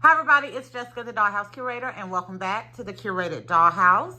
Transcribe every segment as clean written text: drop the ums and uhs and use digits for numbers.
Hi everybody, it's Jessica, the Dollhouse Curator, and welcome back to the Curated Dollhouse.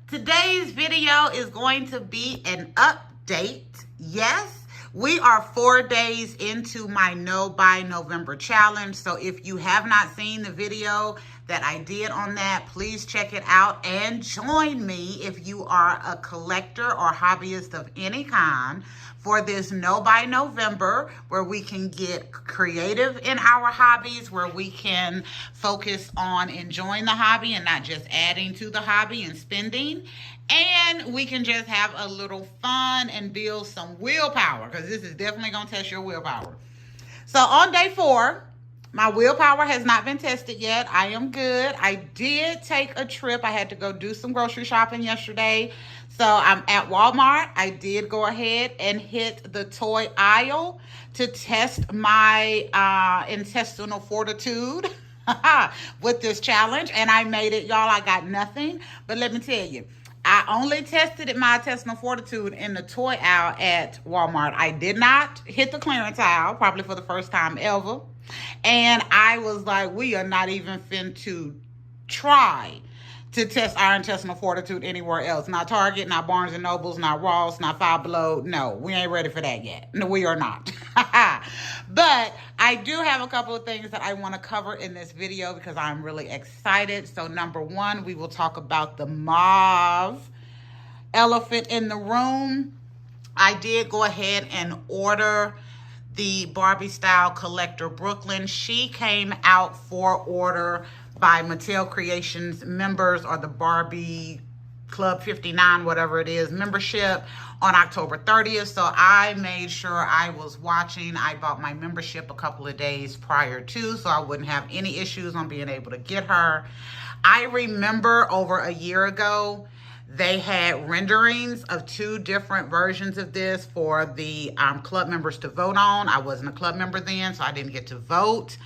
Today's video is going to be an update. Yes, we are 4 days into my No Buy November challenge. So if you have not seen the video that I did on that, please check it out and join me if you are a collector or hobbyist of any kind for this No Buy November, where we can get creative in our hobbies, where we can focus on enjoying the hobby and not just adding to the hobby and spending. And we can just have a little fun and build some willpower, because this is definitely going to test your willpower. So on day 4, my willpower has not been tested yet. I am good. I did take a trip. I had to go do some grocery shopping yesterday. So I'm at Walmart. I did go ahead and hit the toy aisle to test my intestinal fortitude with this challenge. And I made it, y'all. I got nothing. But let me tell you, I only tested my intestinal fortitude in the toy aisle at Walmart. I did not hit the clearance aisle, probably for the first time ever. And I was like, we are not even fin to try to test our intestinal fortitude anywhere else. Not Target, not Barnes & Nobles, not Ross, not Five Below. No, we ain't ready for that yet. No, we are not. But I do have a couple of things that I want to cover in this video because I'm really excited. So number 1, we will talk about the mauve elephant in the room. I did go ahead and order the BarbieStyle Collector Brooklyn. She came out for order by Mattel Creations members, or the Barbie Club 59, whatever it is, membership, on October 30th. So I made sure I was watching. I bought my membership a couple of days prior to, so I wouldn't have any issues on being able to get her. I remember over a year ago, they had renderings of 2 different versions of this for the club members to vote on. I wasn't a club member then, so I didn't get to vote.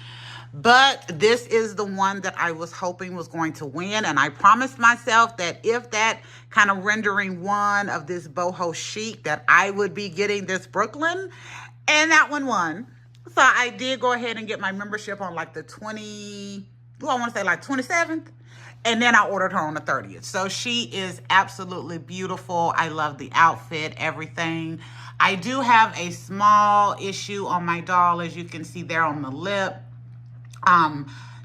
But this is the one that I was hoping was going to win. And I promised myself that if that kind of rendering won of this boho chic, that I would be getting this Brooklyn. And that one won. So I did go ahead and get my membership on like the 27th. And then I ordered her on the 30th. So she is absolutely beautiful. I love the outfit, everything. I do have a small issue on my doll, as you can see there on the lip.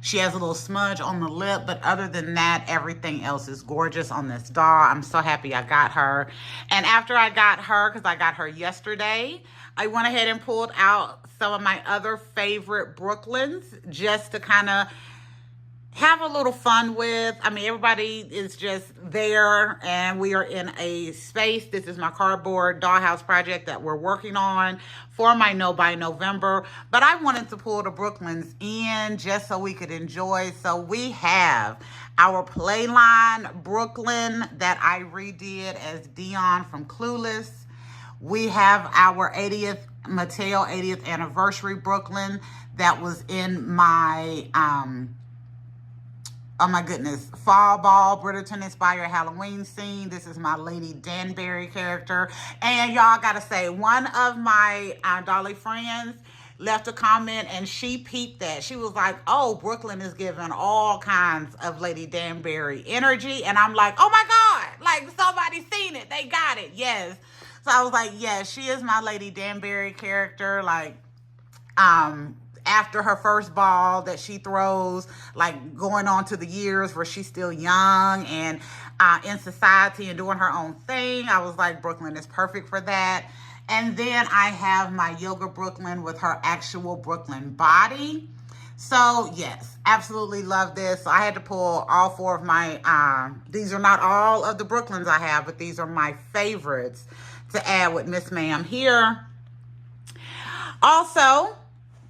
She has a little smudge on the lip, but other than that, everything else is gorgeous on this doll. I'm so happy I got her. And after I got her, because I got her yesterday, I went ahead and pulled out some of my other favorite Brooklyns just to kind of have a little fun with. I mean, everybody is just there, and we are in a space. This is my cardboard dollhouse project that we're working on for my No Buy November. But I wanted to pull the Brooklyns in just so we could enjoy. So we have our Playline Brooklyn that I redid as Dion from Clueless. We have our Mattel 80th anniversary Brooklyn that was in my oh my goodness, Fall Ball, Bridgerton inspired Halloween scene. This is my Lady Danbury character. And y'all gotta say, one of my Dolly friends left a comment and she peeped that. She was like, oh, Brooklyn is giving all kinds of Lady Danbury energy. And I'm like, oh my God, like somebody seen it. They got it. Yes. So I was like, yes, she is my Lady Danbury character. Like, after her first ball that she throws, like going on to the years where she's still young and in society and doing her own thing, I was like, Brooklyn is perfect for that. And then I have my Yoga Brooklyn with her actual Brooklyn body. So yes, absolutely love this. So I had to pull all 4 of my, these are not all of the Brooklyns I have, but these are my favorites to add with Miss Ma'am here. Also,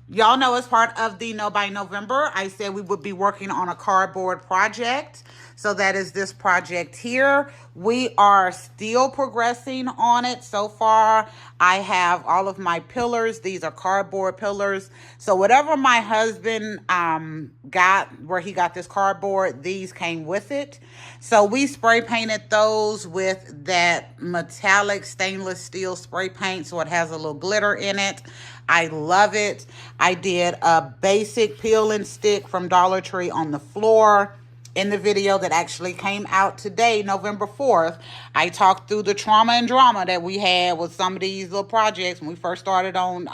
y'all know as part of the No Buy November, I said we would be working on a cardboard project. So that is this project here. We are still progressing on it. So far, I have all of my pillars. These are cardboard pillars. So whatever my husband got, where he got this cardboard, these came with it. So we spray painted those with that metallic stainless steel spray paint, so it has a little glitter in it. I love it. I did a basic peel and stick from Dollar Tree on the floor. In the video that actually came out today, November 4th, I talked through the trauma and drama that we had with some of these little projects when we first started on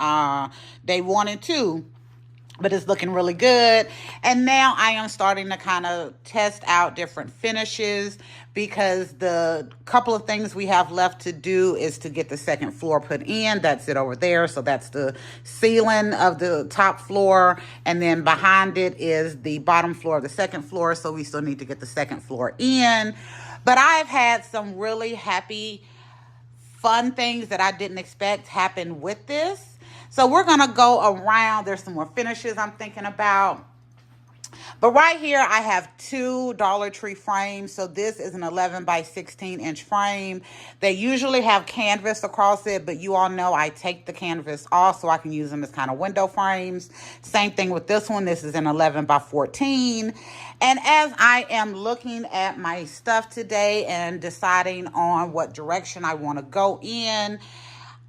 day 1 and 2. But it's looking really good. And now I am starting to kind of test out different finishes, because the couple of things we have left to do is to get the second floor put in. That's it over there. So that's the ceiling of the top floor. And then behind it is the bottom floor of the second floor. So we still need to get the second floor in. But I've had some really happy, fun things that I didn't expect happen with this. So we're going to go around. There's some more finishes I'm thinking about. But right here, I have 2 Dollar Tree frames. So this is an 11 by 16 inch frame. They usually have canvas across it, but you all know I take the canvas off so I can use them as kind of window frames. Same thing with this one. This is an 11 by 14. And as I am looking at my stuff today and deciding on what direction I want to go in,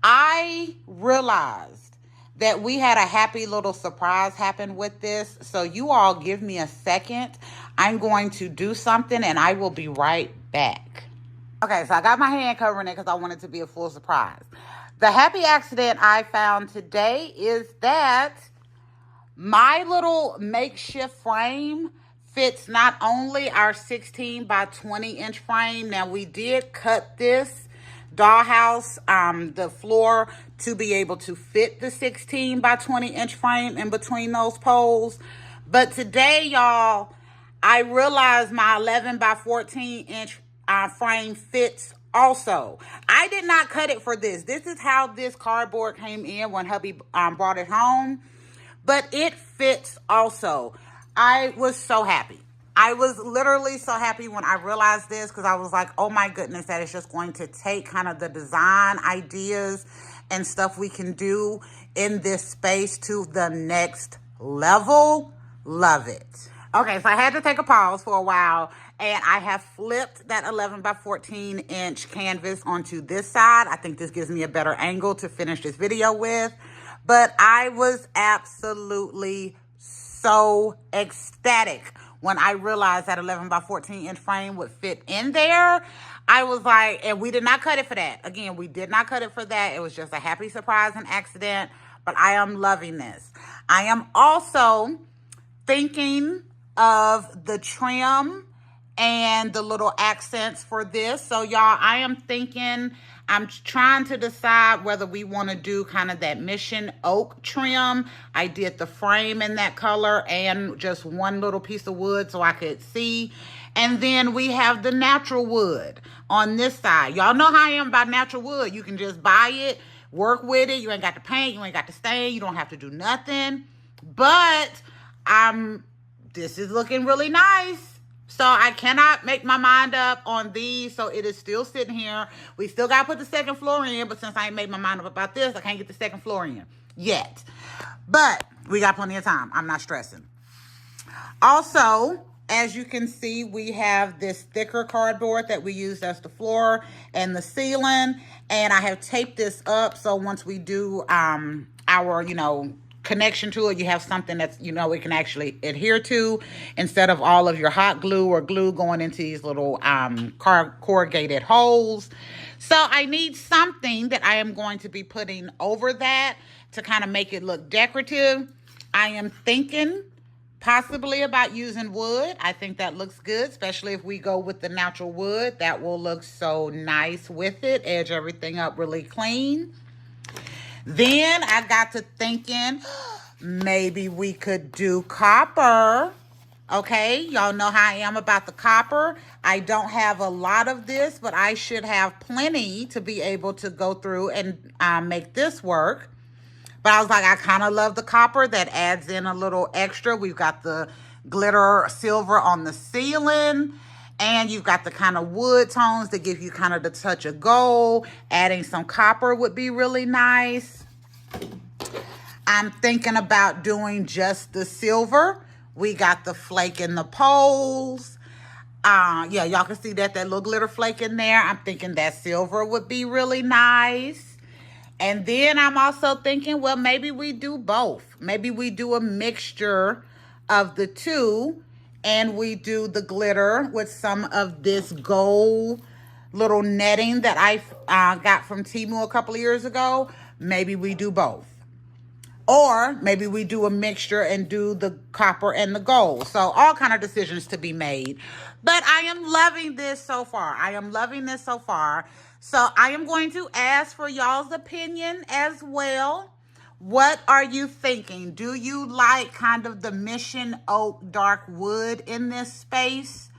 I realized that we had a happy little surprise happen with this. So you all give me a second. I'm going to do something and I will be right back. Okay, so I got my hand covering it because I want it to be a full surprise. The happy accident I found today is that my little makeshift frame fits not only our 16 by 20 inch frame. Now we did cut this dollhouse, the floor, to be able to fit the 16 by 20 inch frame in between those poles. But today, y'all, I realized my 11 by 14 inch frame fits also. I did not cut it for this. This is how this cardboard came in when hubby brought it home. But it fits also. I was so happy. I was literally so happy when I realized this, because I was like, oh my goodness, that is just going to take kind of the design ideas and stuff we can do in this space to the next level. Love it. Okay, so I had to take a pause for a while, and I have flipped that 11 by 14 inch canvas onto this side. I think this gives me a better angle to finish this video with. But I was absolutely so ecstatic when I realized that 11 by 14 inch frame would fit in there. I was like, and we did not cut it for that. Again, we did not cut it for that. It was just a happy surprise and accident, but I am loving this. I am also thinking of the trim and the little accents for this. So y'all, I am thinking, I'm trying to decide whether we want to do kind of that mission oak trim. I did the frame in that color and just one little piece of wood so I could see. And then we have the natural wood on this side. Y'all know how I am about natural wood. You can just buy it, work with it. You ain't got to paint. You ain't got to stain. You don't have to do nothing. But this is looking really nice. So I cannot make my mind up on these. So it is still sitting here. We still got to put the second floor in. But since I ain't made my mind up about this, I can't get the second floor in yet. But we got plenty of time. I'm not stressing. Also, as you can see, we have this thicker cardboard that we use as the floor and the ceiling. And I have taped this up. So once we do our, connection to it, you have something that's, it can actually adhere to, instead of all of your hot glue or glue going into these little corrugated holes. So I need something that I am going to be putting over that to kind of make it look decorative. I am thinking possibly about using wood. I think that looks good, especially if we go with the natural wood. That will look so nice with it, edge everything up really clean. Then I got to thinking, maybe we could do copper. Okay, y'all know how I am about the copper. I don't have a lot of this, but I should have plenty to be able to go through and make this work. But I was like, I kind of love the copper. That adds in a little extra. We've got the glitter silver on the ceiling. And you've got the kind of wood tones that give you kind of the touch of gold. Adding some copper would be really nice. I'm thinking about doing just the silver. We got the flake in the poles. Yeah, y'all can see that little glitter flake in there. I'm thinking that silver would be really nice. And then I'm also thinking, well, maybe we do both. Maybe we do a mixture of the two, and we do the glitter with some of this gold little netting that I got from Temu a couple of years ago. Maybe we do both. Or maybe we do a mixture and do the copper and the gold. So all kind of decisions to be made. But I am loving this so far. I am loving this so far. So I am going to ask for y'all's opinion as well. What are you thinking? Do you like kind of the Mission Oak dark wood in this space?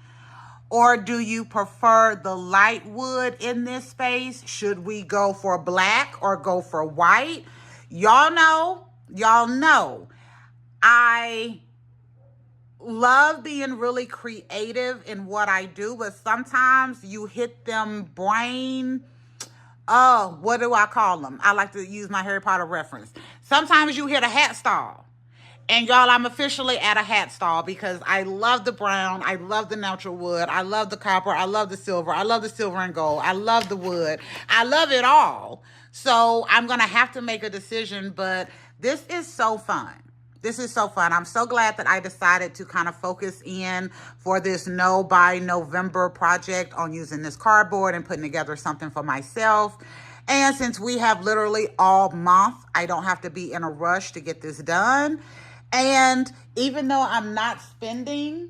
Or do you prefer the light wood in this space? Should we go for black or go for white? Y'all know, I love being really creative in what I do, but sometimes you hit them brain, what do I call them? I like to use my Harry Potter reference. Sometimes you hit a hat stall. And y'all, I'm officially at a hat stall because I love the brown. I love the natural wood. I love the copper. I love the silver. I love the silver and gold. I love the wood. I love it all. So I'm going to have to make a decision, but this is so fun. This is so fun. I'm so glad that I decided to kind of focus in for this No by November project on using this cardboard and putting together something for myself. And since we have literally all month, I don't have to be in a rush to get this done. And even though I'm not spending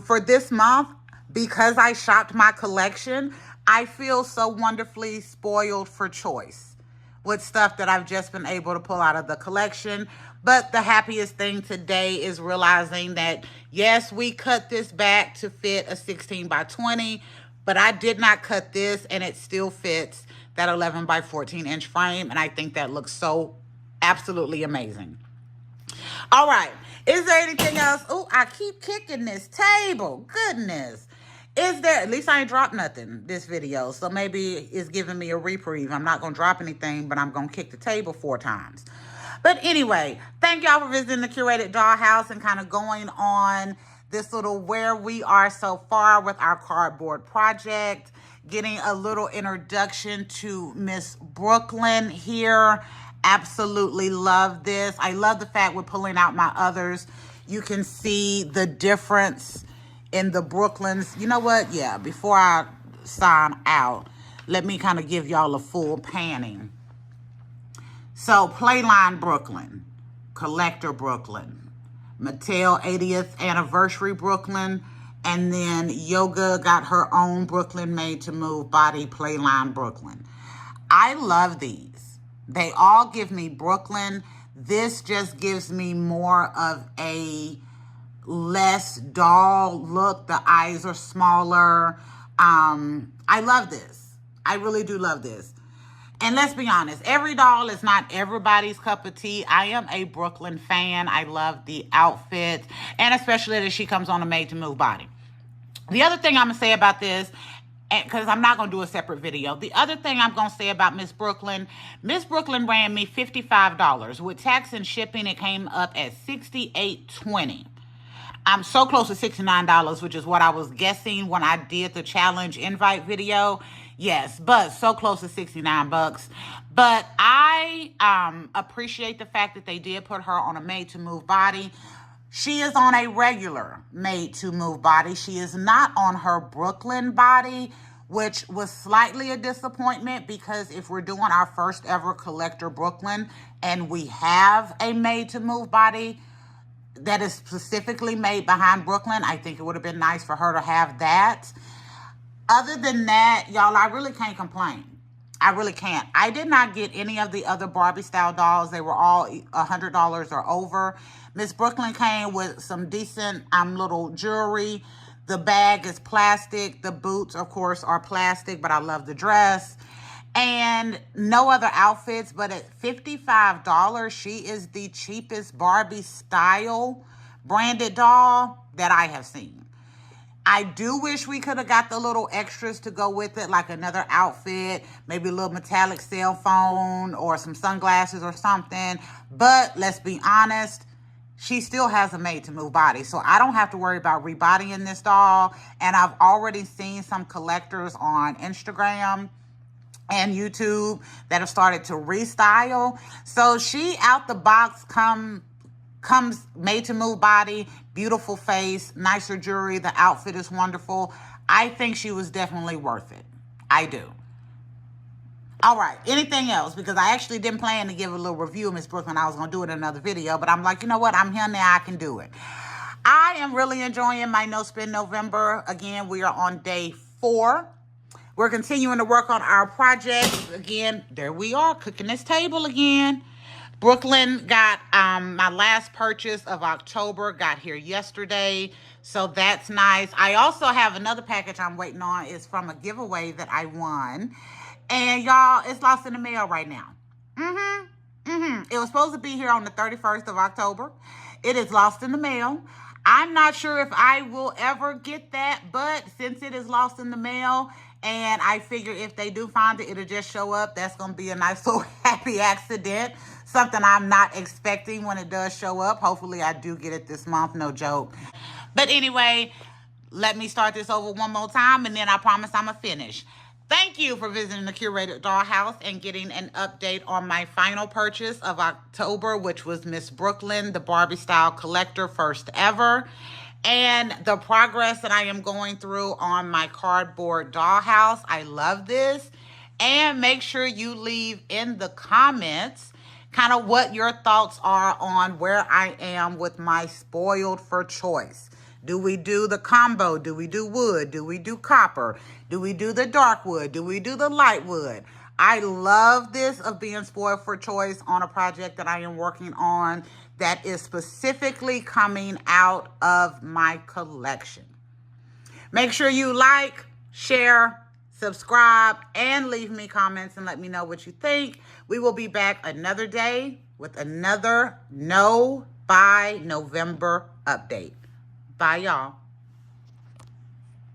for this month, because I shopped my collection, I feel so wonderfully spoiled for choice with stuff that I've just been able to pull out of the collection. But the happiest thing today is realizing that, yes, we cut this back to fit a 16 by 20, but I did not cut this and it still fits that 11 by 14 inch frame. And I think that looks so absolutely amazing. All right. Is there anything else? Oh, I keep kicking this table. Goodness. Is there, at least I ain't dropped nothing this video, so maybe it's giving me a reprieve. I'm not going to drop anything, but I'm going to kick the table 4 times. But anyway, thank y'all for visiting the Curated Dollhouse and kind of going on this little where we are so far with our cardboard project, getting a little introduction to Miss Brooklyn here. Absolutely love this. I love the fact we're pulling out my others. You can see the difference in the Brooklyns. You know what? Yeah, before I sign out, let me kind of give y'all a full panning. So, Playline Brooklyn, Collector Brooklyn, Mattel 80th Anniversary Brooklyn, and then Yoga got her own Brooklyn Made to Move Body Playline Brooklyn. I love these. They all give me Brooklyn. This just gives me more of a less doll look. The eyes are smaller. I love this. I really do love this. And let's be honest, every doll is not everybody's cup of tea. I am a Brooklyn fan. I love the outfit, and especially that she comes on a Made to Move body. The other thing I'm going to say about this, because I'm not going to do a separate video. The other thing I'm going to say about Miss Brooklyn ran me $55. With tax and shipping, it came up at $68.20. I'm so close to $69, which is what I was guessing when I did the challenge invite video. Yes, but so close to 69 bucks. But I appreciate the fact that they did put her on a Made to Move body. She is on a regular Made to Move body. She is not on her Brooklyn body, which was slightly a disappointment because if we're doing our first ever Collector Brooklyn and we have a Made to Move body that is specifically made behind Brooklyn, I think it would have been nice for her to have that. Other than that, y'all, I really can't complain. I really can't. I did not get any of the other Barbie style dolls. They were all $100 or over. Miss Brooklyn came with some decent little jewelry. The bag is plastic. The boots, of course, are plastic, but I love the dress. And no other outfits, but at $55, she is the cheapest Barbie style branded doll that I have seen. I do wish we could have got the little extras to go with it, like another outfit, maybe a little metallic cell phone or some sunglasses or something. But let's be honest, she still has a made-to-move body. So I don't have to worry about rebodying this doll. And I've already seen some collectors on Instagram and YouTube that have started to restyle. So she out the box comes made to move body, beautiful face, nicer jewelry. The outfit is wonderful. I think she was definitely worth it. I do. All right, anything else? Because I actually didn't plan to give a little review of Miss Brooklyn. I was going to do it in another video, but I'm like, you know what? I'm here now. I can do it. I am really enjoying my No Spin November. Again, we are on day 4. We're continuing to work on our projects. Again, there we are, cooking this table again. Brooklyn got my last purchase of October, got here yesterday, so that's nice. I also have another package I'm waiting on. It's from a giveaway that I won, and y'all, it's lost in the mail right now. It was supposed to be here on the 31st of October. It is lost in the mail. I'm not sure if I will ever get that, but since it is lost in the mail, and I figure if they do find it, it'll just show up. That's going to be a nice little happy accident. Something I'm not expecting when it does show up. Hopefully I do get it this month, no joke. But anyway, let me start this over one more time, and then I promise I'm going to finish. Thank you for visiting the Curated Dollhouse and getting an update on my final purchase of October, which was Miss Brooklyn, the Barbie style collector, first ever. And the progress that I am going through on my cardboard dollhouse. I love this. And make sure you leave in the comments kind of what your thoughts are on where I am with my spoiled for choice. Do we do the combo? Do we do wood? Do we do copper? Do we do the dark wood? Do we do the light wood? I love this of being spoiled for choice on a project that I am working on that is specifically coming out of my collection. Make sure you like, share, subscribe, and leave me comments and let me know what you think. We will be back another day with another No by November update. Bye, y'all.